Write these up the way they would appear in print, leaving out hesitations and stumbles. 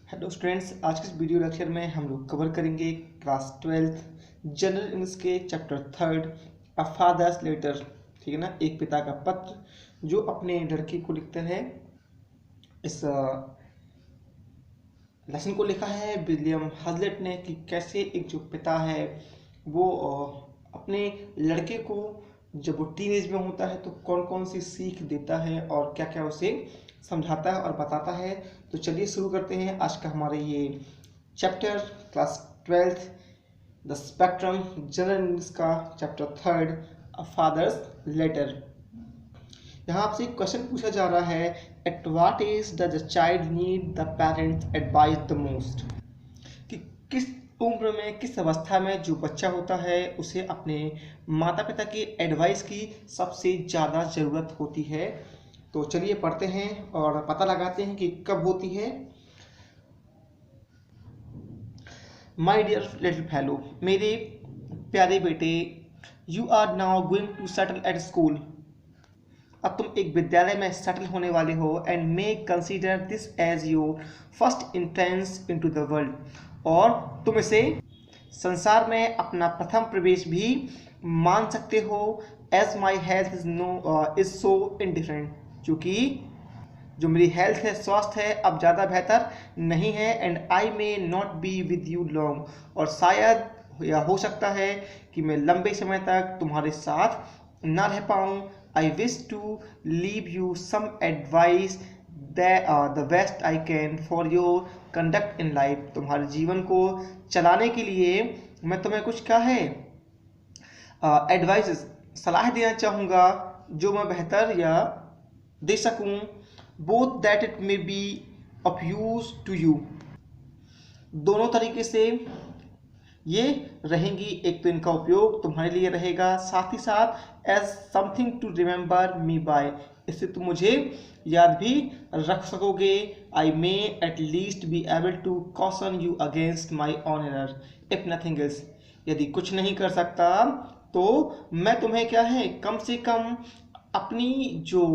Hello students, आज के इस वीडियो लेक्चर में हम लोग कवर करेंगे क्लास 12th जनरल इंग्लिश के चैप्टर 3 अ फादर्स लेटर। ठीक है ना, एक पिता का पत्र जो अपने लड़के को लिखते हैं। इस लेसन को लिखा है विलियम हजलेट ने कि कैसे एक जो पिता है वो अपने लड़के को जब वो टीनेज में होता है तो कौन कौन सी सीख देता है और क्या क्या उसे समझाता है और बताता है। तो चलिए शुरू करते हैं आज का हमारे ये chapter class 12th the spectrum general English का चैप्टर 3 अ फादर्स लेटर। यहाँ आपसे एक क्वेश्चन पूछा जा रहा है, at what age does a child need the parents advice the most. कि किस उम्र में, किस अवस्था में जो बच्चा होता है उसे अपने माता पिता की एडवाइस की सबसे ज़्यादा ज़रूरत होती है। तो चलिए पढ़ते हैं और पता लगाते हैं कि कब होती है। माई डियर लिटिल फेलो, मेरे प्यारे बेटे, you are now going to settle at school. अब तुम एक विद्यालय में सेटल होने वाले हो and may consider this as your first entrance into the world. और तुम इसे संसार में अपना प्रथम प्रवेश भी मान सकते हो। As my health is so indifferent, क्योंकि जो मेरी हेल्थ है, स्वास्थ्य है, अब ज़्यादा बेहतर नहीं है। And I may not be with you long, और शायद या हो सकता है कि मैं लंबे समय तक तुम्हारे साथ ना रह पाऊँ। I wish to leave you some advice the best I can for your conduct in life. तुम्हारे जीवन को चलाने के लिए मैं तुम्हें कुछ क्या है एडवाइस सलाह देना चाहूँगा जो मैं बेहतर या दे सकूँ। Both that it may be of use to you, दोनों तरीके से ये रहेंगी। एक तो इनका उपयोग तुम्हारे लिए रहेगा, साथ ही साथ as something to remember me by, इससे तुम मुझे याद भी रख सकोगे। I may at least be able to caution you against my own error if nothing else. यदि कुछ नहीं कर सकता तो मैं तुम्हें क्या है, कम से कम अपनी जो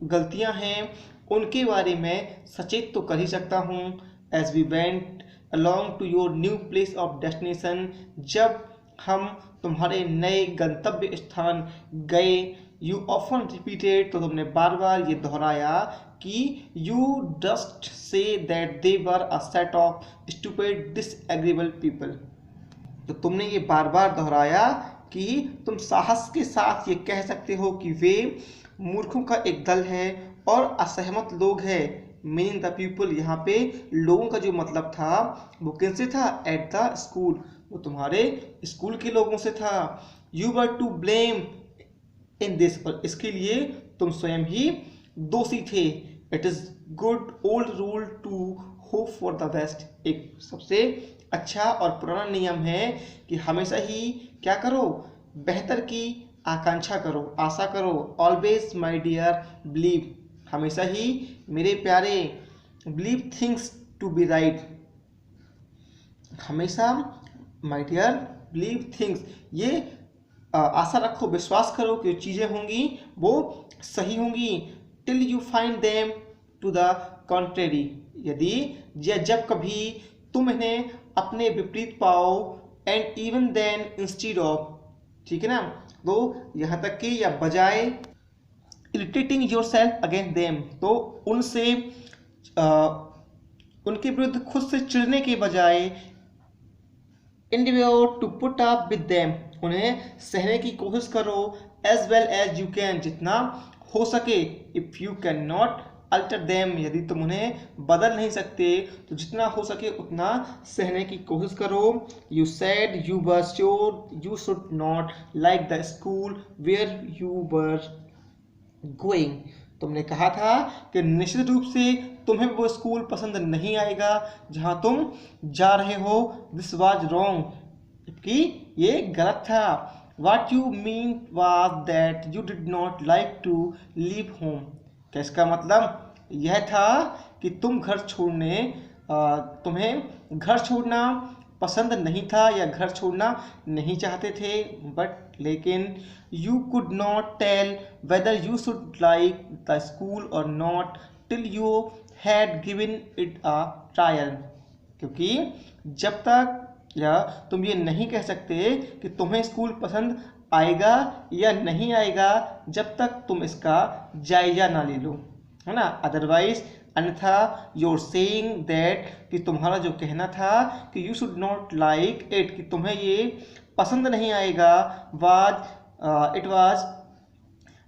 गलतियां हैं उनके बारे में सचेत तो कर ही सकता हूँ। As we went along to your new place of destination, जब हम तुम्हारे नए गंतव्य स्थान गए। यू ऑफन रिपीटेड, तो तुमने बार बार ये दोहराया कि you dust say that they were a set of stupid disagreeable people. तो तुमने ये बार बार दोहराया कि तुम साहस के साथ ये कह सकते हो कि वे मूर्खों का एक दल है और असहमत लोग हैं। मीनिंग द पीपल, यहाँ पे लोगों का जो मतलब था वो किनसे था? एट द स्कूल, वो तुम्हारे स्कूल के लोगों से था। You were to blame in this, और इसके लिए तुम स्वयं ही दोषी थे। It is good old rule to hope for the best, एक सबसे अच्छा और पुराना नियम है कि हमेशा ही क्या करो, बेहतर की आकांक्षा करो, आशा करो। ऑलवेज माई डियर बिलीव, हमेशा ही मेरे प्यारे, believe things to be right, हमेशा माई डियर बिलीव थिंग्स, ये आशा रखो, विश्वास करो कि जो चीज़ें होंगी वो सही होंगी। Till you find them to the contrary, यदि जब कभी तुम इन्हें अपने विपरीत पाओ। And even then instead of, ठीक है ना, तो यहाँ तक कि या बजाय irritating yourself against them, तो उनसे उनके विरुद्ध खुद से चिढ़ने के बजाय endeavor to put up with them, उन्हें सहने की कोशिश करो। As well as you can, जितना हो सके। If you can not alter them, यदि तुम उन्हें बदल नहीं सकते तो जितना हो सके उतना सहने की कोशिश करो। You said you were sure you should not like the school where you were going, तुमने कहा था कि निश्चित रूप से तुम्हें वो स्कूल पसंद नहीं आएगा जहां तुम जा रहे हो। दिस वाज रॉन्ग, कि ये गलत था। What you meant was that you did not like to leave home, क्या इसका मतलब यह था कि तुम्हें घर छोड़ना पसंद नहीं था या घर छोड़ना नहीं चाहते थे। बट लेकिन you could not tell whether you should like the school or not till you had given it a trial, क्योंकि जब तक या तुम ये नहीं कह सकते कि तुम्हें स्कूल पसंद आएगा या नहीं आएगा जब तक तुम इसका जायजा ना ले लो, है ना। अदरवाइज अन्यथा यूर सेइंग दैट कि तुम्हारा जो कहना था कि you should not like it, कि तुम्हें ये पसंद नहीं आएगा, it was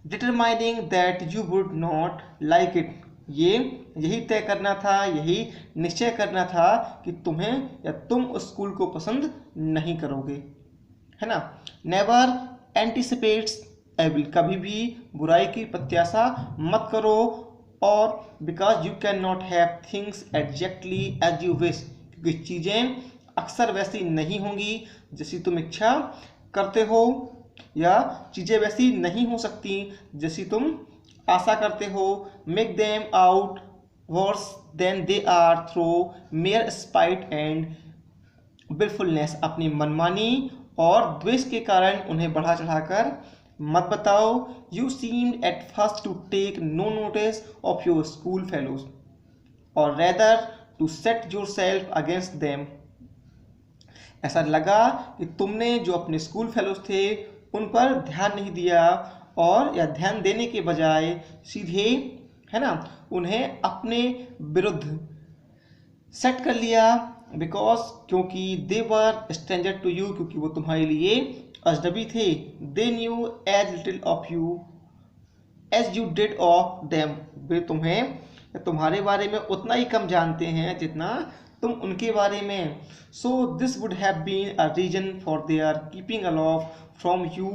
determining that you would not like it, यही तय करना था, यही निश्चय करना था कि तुम्हें या तुम उस स्कूल को पसंद नहीं करोगे, है ना। नेवर एंटिसिपेट्स एविल, कभी भी बुराई की प्रत्याशा मत करो, और because you can not have things exactly as you wish, क्योंकि चीज़ें अक्सर वैसी नहीं होंगी जैसी तुम इच्छा करते हो, या चीज़ें वैसी नहीं हो सकती जैसी तुम आशा करते हो। Make them out worse than they are through mere spite and wilfulness, अपनी मनमानी और द्वेष के कारण उन्हें बढ़ा चढ़ाकर मत बताओ। You seemed at first to take no notice of your school fellows और rather to set yourself against them, ऐसा लगा कि तुमने जो अपने स्कूल फेलोज थे उन पर ध्यान नहीं दिया, और या ध्यान देने के बजाय सीधे, है ना, उन्हें अपने विरुद्ध सेट कर लिया। बिकॉज क्योंकि they were stranger to you, क्योंकि वो तुम्हारे लिए अजनबी थे। They knew as little of you as you did of them, वे तुम्हें तुम्हारे बारे में उतना ही कम जानते हैं जितना तुम उनके बारे में। So this would have been a reason for their keeping aloof from you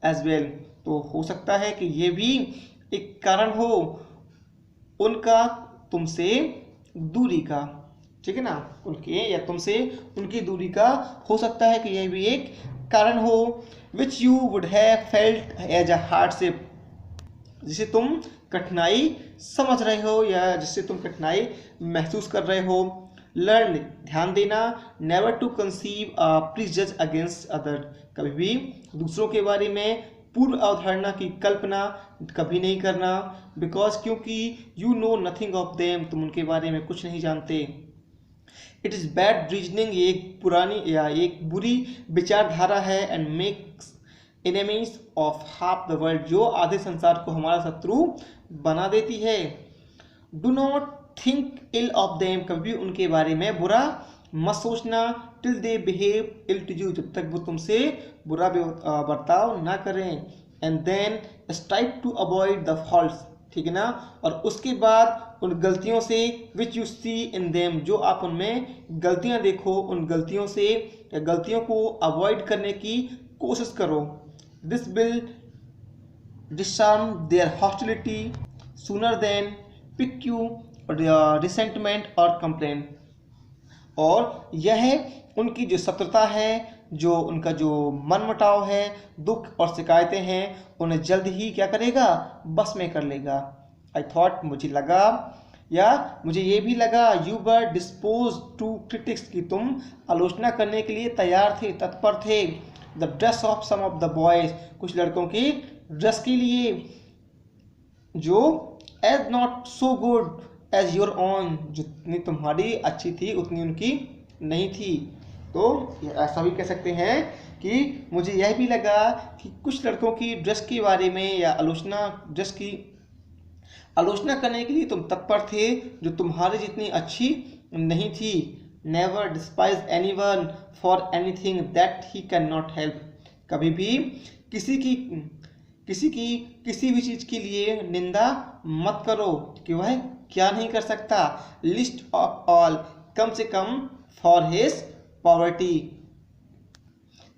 as well, तो हो सकता है कि ये भी एक कारण हो उनका तुमसे दूरी का, ठीक है ना, उनके या तुमसे उनकी दूरी का हो सकता है कि यह भी एक कारण हो। Which you would have felt as a hardship, जिसे तुम कठिनाई समझ रहे हो या जिससे तुम कठिनाई महसूस कर रहे हो। लर्न, ध्यान देना। Never to conceive a prejudice against other, कभी भी दूसरों के बारे में पूर्व अवधारणा की कल्पना कभी नहीं करना। बिकॉज क्योंकि you know nothing of them, तुम उनके बारे में कुछ नहीं जानते। इट इज़ बैड रीजनिंग, ये एक पुरानी या एक बुरी विचारधारा है। And makes enemies of half the world, जो आधे संसार को हमारा शत्रु बना देती है। Do not think ill of them, कभी उनके बारे में बुरा मत सोचना। Till they behave ill to you, जब तक वो तुमसे बुरा बर्ताव ना करें। And then strive to avoid the faults, ठीक है ना, और उसके बाद उन गलतियों से which you see in them, जो आप उनमें गलतियां देखो, उन गलतियों से या गलतियों को अवॉइड करने की कोशिश करो। This will disarm their hostility sooner than pick you resentment और complaint, और यह उनकी जो शत्रुता है, जो उनका जो मनमुटाव है, दुख और शिकायतें हैं, उन्हें जल्द ही क्या करेगा, बस में कर लेगा। आई थॉट, मुझे लगा या मुझे ये भी लगा, you were dispose to critics, की तुम आलोचना करने के लिए तैयार थे, तत्पर थे। The dress of some of the boys, कुछ लड़कों की ड्रेस के लिए, जो as not so good as your own, जितनी तुम्हारी अच्छी थी उतनी उनकी नहीं थी। तो ऐसा भी कह सकते हैं कि मुझे यह भी लगा कि कुछ लड़कों की ड्रेस के बारे में या ड्रेस की आलोचना करने के लिए तुम तत्पर थे, जो तुम्हारे जितनी अच्छी नहीं थी। Never despise anyone for anything that he can not help, कभी भी किसी भी चीज़ के लिए निंदा मत करो कि वह क्या नहीं कर सकता। लिस्ट ऑफ ऑल, कम से कम फॉर हिज पॉवर्टी,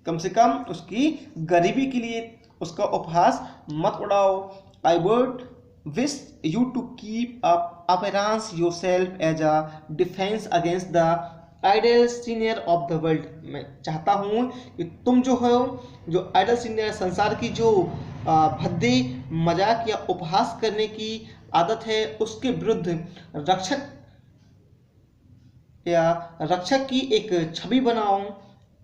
कम से कम उसकी गरीबी के लिए उसका उपहास मत उड़ाओ। I would wish you to keep up appearance yourself as a defence against the idle senior of the world, मैं चाहता हूँ कि तुम जो हो, जो आइडल सीनियर, संसार की जो भद्दे मजाक या उपहास करने की आदत है, उसके विरुद्ध रक्षक की एक छवि बनाओ।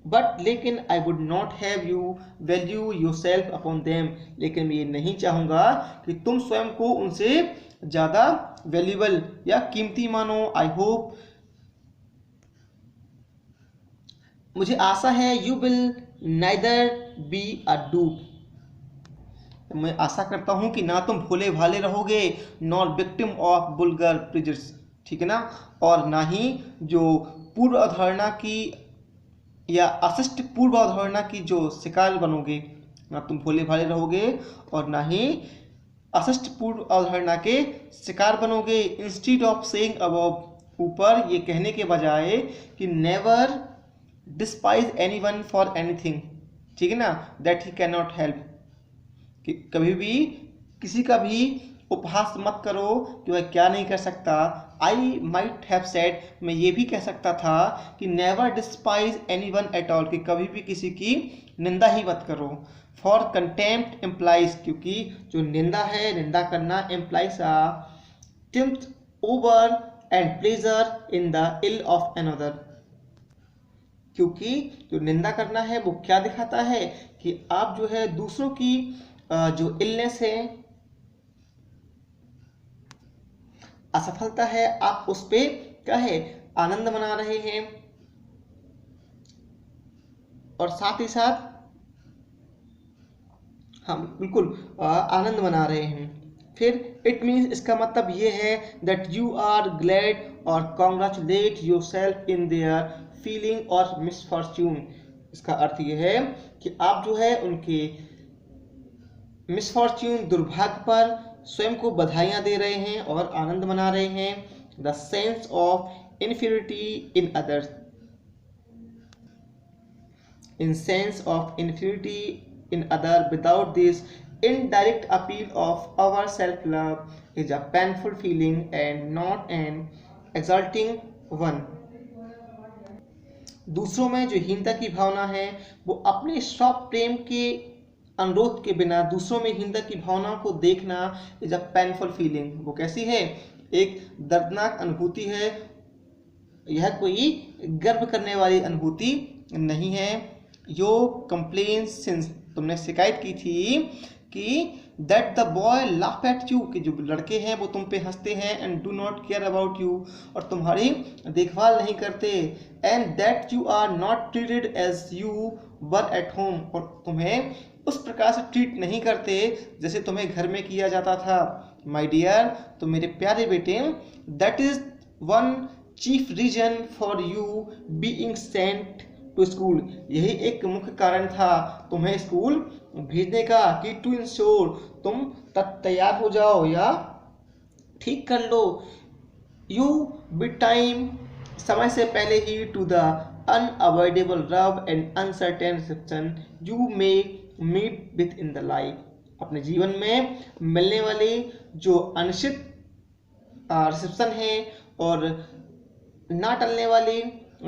बट लेकिन I would not have you value your self upon them, लेकिन मैं ये नहीं चाहूँगा कि तुम स्वयं को उनसे ज़्यादा वैल्यूबल या कीमती मानो। आई होप मुझे आशा है you will neither be a dupe, मैं आशा करता हूं कि ना तुम भोले भाले रहोगे, नॉर विक्टिम ऑफ बुल्गर प्रिजर्स, ठीक है ना, और ना ही जो पूर्व अवधारणा की या अशिष्ट पूर्व अवधारणा की जो शिकार बनोगे, ना तुम भोले भाले रहोगे और ना ही अशिष्ट पूर्व अवधारणा के शिकार बनोगे। इंस्टीड ऑफ सेइंग अबव, ऊपर ये कहने के बजाय कि never despise anyone for anything, ठीक है ना, that he can not help, कि कभी भी किसी का भी उपहास मत करो कि वह क्या नहीं कर सकता। आई माइट हैव सेड, मैं ये भी कह सकता था कि never despise anyone at all, कि कभी भी किसी की निंदा ही मत करो। फॉर कंटेम्प्ट इम्प्लाइज, क्योंकि जो निंदा है, निंदा करना implies triumph over and pleasure in the ill of another, क्योंकि जो निंदा करना है वो क्या दिखाता है कि आप जो है दूसरों की जो इलनेस है, असफलता है, आप उस पे क्या है आनंद मना रहे हैं, और साथ ही साथ हम बिल्कुल आनंद मना रहे हैं। फिर इट मीन्स, इसका मतलब ये है दैट यू आर ग्लैड और congratulate your self in their feeling और मिसफॉर्च्यून। इसका अर्थ ये है कि आप जो है उनके मिसफॉर्च्यून, दुर्भाग्य पर स्वयं को बधाइयां दे रहे हैं और आनंद मना रहे हैं। The sense of inferiority in others, in sense of inferiority in other without this indirect appeal of our self-love is a painful feeling and not an exalting one। दूसरों में जो हीनता की भावना है वो अपने स्व प्रेम के अनुरोध के बिना दूसरों में हीनता की भावना को देखना इज अ पेनफुल फीलिंग। वो कैसी है? एक दर्दनाक अनुभूति है, यह कोई गर्व करने वाली अनुभूति नहीं है। यो कंप्लेन सिंस, तुमने शिकायत की थी कि that the boy laugh at you, कि जो लड़के हैं वो तुम पे हंसते हैं, and do not care about you, और तुम्हारी देखभाल नहीं करते, and that you are not treated as you were at home, और तुम्हें उस प्रकार से ट्रीट नहीं करते जैसे तुम्हें घर में किया जाता था। माय डियर, तो मेरे प्यारे बेटे, that is one chief reason for you being sent to school, यही एक मुख्य कारण था तुम्हें स्कूल भेजने का, कि टू इंश्योर, तुम तैयार हो जाओ या ठीक कर लो, यू बी टाइम, समय से पहले ही, to the unavoidable love and uncertain reception you may meet with in the life, अपने जीवन में मिलने वाले जो अनिश्चित रिसेप्शन है और ना टलने वाली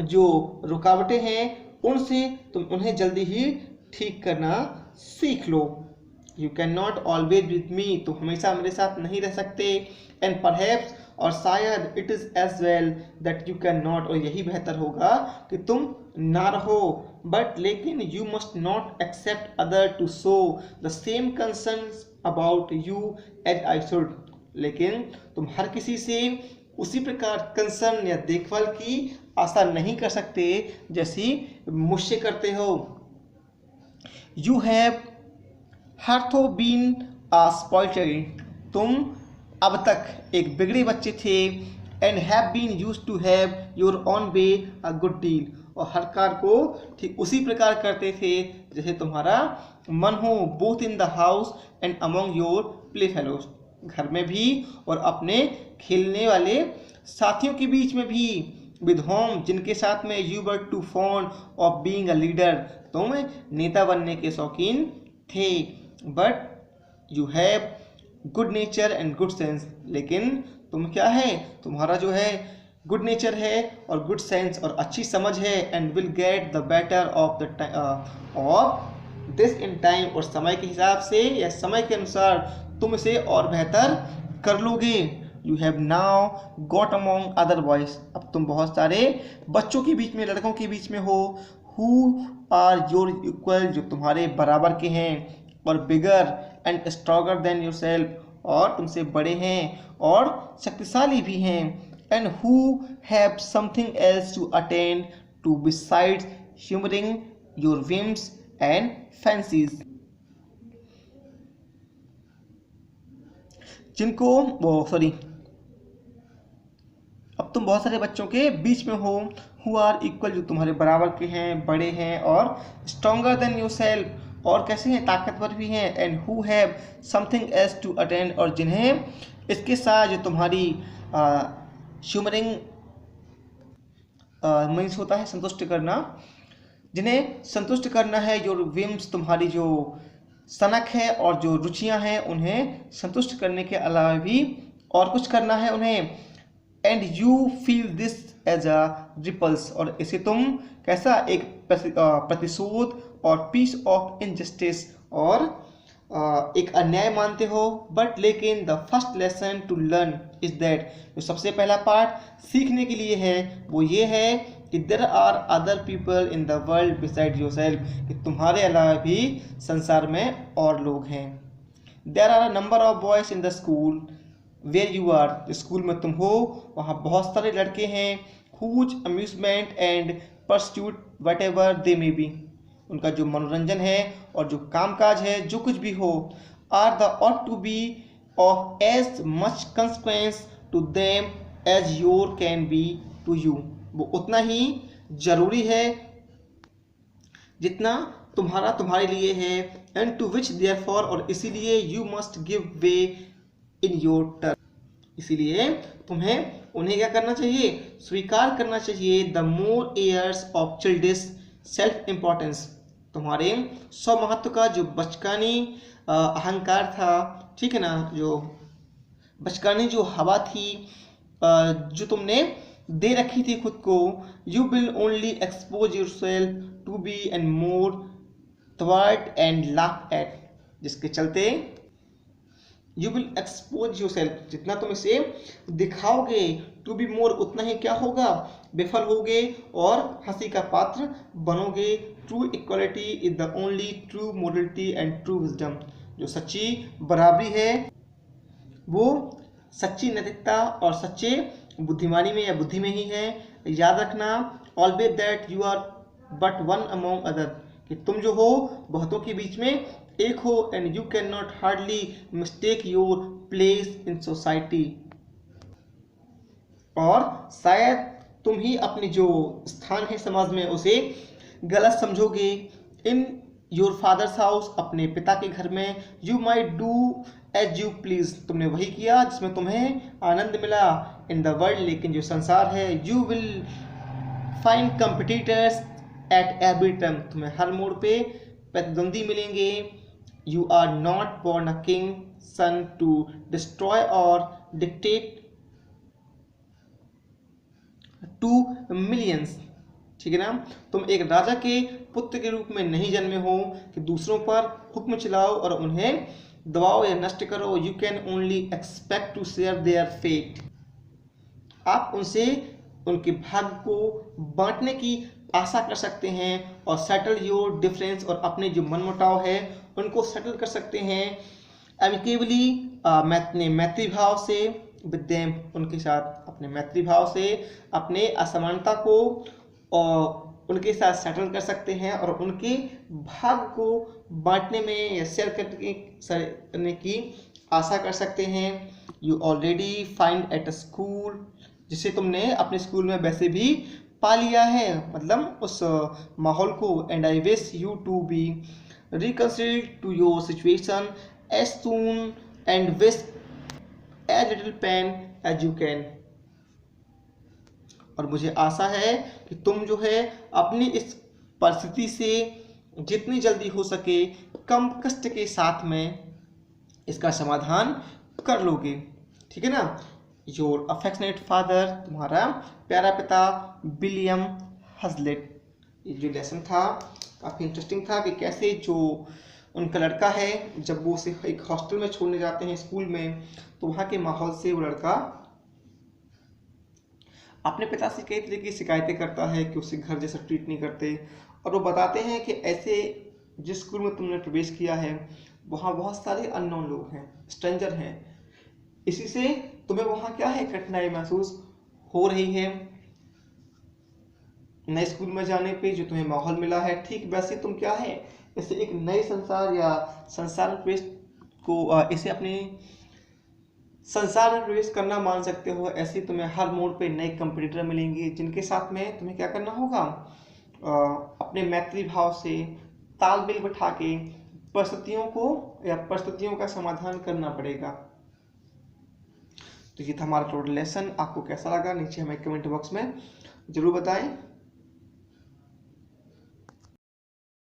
जो रुकावटें हैं, उनसे तुम उन्हें जल्दी ही ठीक करना सीख लो। You can not always with me, तो हमेशा मेरे साथ नहीं रह सकते, एंड परहैप्स, और शायद it is as well that you can not, और यही बेहतर होगा कि तुम ना रहो, बट लेकिन you must not expect other to show the same concern about you as I should, लेकिन तुम हर किसी से उसी प्रकार कंसर्न या देखभाल की आशा नहीं कर सकते जैसी मुझसे करते हो। You have hitherto been a spoiled child, तुम अब तक एक बिगड़े बच्चे थे, and have been used to have your own way a good deal, और हर कार्य को ठीक उसी प्रकार करते थे जैसे तुम्हारा मन हो, both in the house and among your play fellows, घर में भी और अपने खेलने वाले साथियों के बीच में भी, विद होम, जिनके साथ में you were too fond of being a leader, तुम नेता बनने के शौकीन थे, but you have good nature and good sense, लेकिन तुम क्या है, तुम्हारा जो है गुड नेचर है और गुड सेंस और अच्छी समझ है, and will get the better of the of this in time, और समय के हिसाब से या समय के अनुसार तुम इसे और बेहतर कर लोगे। You have now got among other boys, अब तुम बहुत सारे बच्चों के बीच में, लड़कों के बीच में हो, हु आर योर इक्वल, जो तुम्हारे बराबर के हैं, और bigger and stronger than yourself, और तुमसे बड़े हैं और शक्तिशाली भी हैं, and who have something else to attend to besides humoring your whims and fancies। जिनको अब तुम बहुत सारे बच्चों के बीच में हो, हु आर इक्वल, जो तुम्हारे बराबर के हैं, बड़े हैं, और स्ट्रॉन्गर देन योर सेल्फ, और कैसे हैं, ताकतवर भी हैं, and who have something else to attend, और जिन्हें इसके साथ जो तुम्हारी ह्यूमरिंग मीन्स होता है संतुष्ट करना, जिन्हें संतुष्ट करना है, योर विम्स, तुम्हारी जो सनक है और जो रुचियां हैं उन्हें संतुष्ट करने के अलावा भी और कुछ करना है उन्हें, and you feel this as a repulse, और इसे तुम कैसा, एक प्रतिशोध और पीस ऑफ इनजस्टिस, और एक अन्याय मानते हो। बट लेकिन the first lesson to learn is that, जो सबसे पहला पाठ सीखने के लिए है वो ये है कि there are other people in the world beside yourself, कि तुम्हारे अलावा भी संसार में और लोग हैं। There are a number of boys in the school where you are, school में तुम हो वहाँ बहुत सारे लड़के हैं, whose amusement and pursuit whatever they may be, उनका जो मनोरंजन है और जो कामकाज है जो कुछ भी हो, are the ought to be of as much consequence to them as your can be to you, वो उतना ही जरूरी है जितना तुम्हारा तुम्हारे लिए है, एंड टू विच देयरफॉर, और इसीलिए you must give way in your turn, इसीलिए तुम्हें उन्हें क्या करना चाहिए, स्वीकार करना चाहिए। The more airs of childish self importance, तुम्हारे स्वमहत्व का जो बचकानी अहंकार था, ठीक है ना, जो बचकानी जो हवा थी जो तुमने दे रखी थी खुद को, you will only expose yourself to be and more thwart and laugh at, जिसके चलते you will expose yourself, जितना तुम इसे दिखाओगे, टू बी मोर, उतना ही क्या होगा, विफल होगे और हंसी का पात्र बनोगे। True equality is the only true morality and true wisdom, जो सच्ची बराबरी है वो सच्ची नैतिकता और सच्चे बुद्धिमानी में या बुद्धि में ही है। याद रखना, always that you are but one among other, कि तुम जो हो बहुतों के बीच में एक हो, and you can not hardly mistake your place in society, और शायद तुम ही अपनी जो स्थान है समाज में उसे गलत समझोगे। इन योर फादर्स हाउस, अपने पिता के घर में, you might do as you please, तुमने वही किया जिसमें तुम्हें आनंद मिला। इन द वर्ल्ड, लेकिन जो संसार है, you will find competitors at every turn, तुम्हें हर मोड़ पे प्रतिद्वंदी मिलेंगे। You are not born a king son to destroy और डिक्टेट टू मिलियंस, ठीक है ना, तुम एक राजा के पुत्र के रूप में नहीं जन्मे हो कि दूसरों पर हुक्म चलाओ और उन्हें दबाओ या नष्ट करो। You can only expect to share their fate, आप उनसे उनके भाग्य को बांटने की आशा कर सकते हैं, और सेटल योर डिफरेंस, और अपने जो मनमुटाव है उनको सेटल कर सकते हैं। एमिकेबली, अपने मैत्री भाव से, विद देम, उनके साथ अपने मैत्री भाव से अपने असमानता को और उनके साथ सेटल कर सकते हैं, और उनके भाग को बांटने में या शेयर करने की आशा कर सकते हैं। You already find at a school, जिसे तुमने अपने स्कूल में वैसे भी पा लिया है, मतलब उस माहौल को। And I wish you to be reconciled to your situation as soon and wish as little pain as you can, और मुझे आशा है कि तुम जो है अपनी इस परिस्थिति से जितनी जल्दी हो सके कम कष्ट के साथ में इसका समाधान कर लोगे, ठीक है ना। योर अफेक्शनेट फादर, तुम्हारा प्यारा पिता विलियम हजलेट। ये जो लेसन था काफ़ी इंटरेस्टिंग था कि कैसे जो उनका लड़का है, जब वो उसे एक हॉस्टल में छोड़ने जाते हैं स्कूल में, तो वहाँ के माहौल से वो लड़का अपने पिता से कई तरह की शिकायतें करता है कि उसे घर जैसा ट्रीट नहीं करते, और वो बताते हैं कि ऐसे जिस स्कूल में तुमने प्रवेश किया है वहाँ बहुत सारे अननोन लोग हैं, स्ट्रेंजर हैं, इसी से तुम्हें वहाँ क्या है, कठिनाई महसूस हो रही है। नए स्कूल में जाने पे जो तुम्हें माहौल मिला है, ठीक वैसे तुम क्या है इसे एक नए संसार या संसार में प्रवेश को इसे अपने संसार में प्रवेश करना मान सकते हो। ऐसे तुम्हें हर मोड़ पे नए कंपटीटर मिलेंगे जिनके साथ में तुम्हें क्या करना होगा, अपने मैत्री भाव से तालमेल बिठा के परिस्थितियों को या परिस्थितियों का समाधान करना पड़ेगा। तो ये था हमारा टोटल लेसन। आपको कैसा लगा नीचे हमें कमेंट बॉक्स में जरूर बताएं।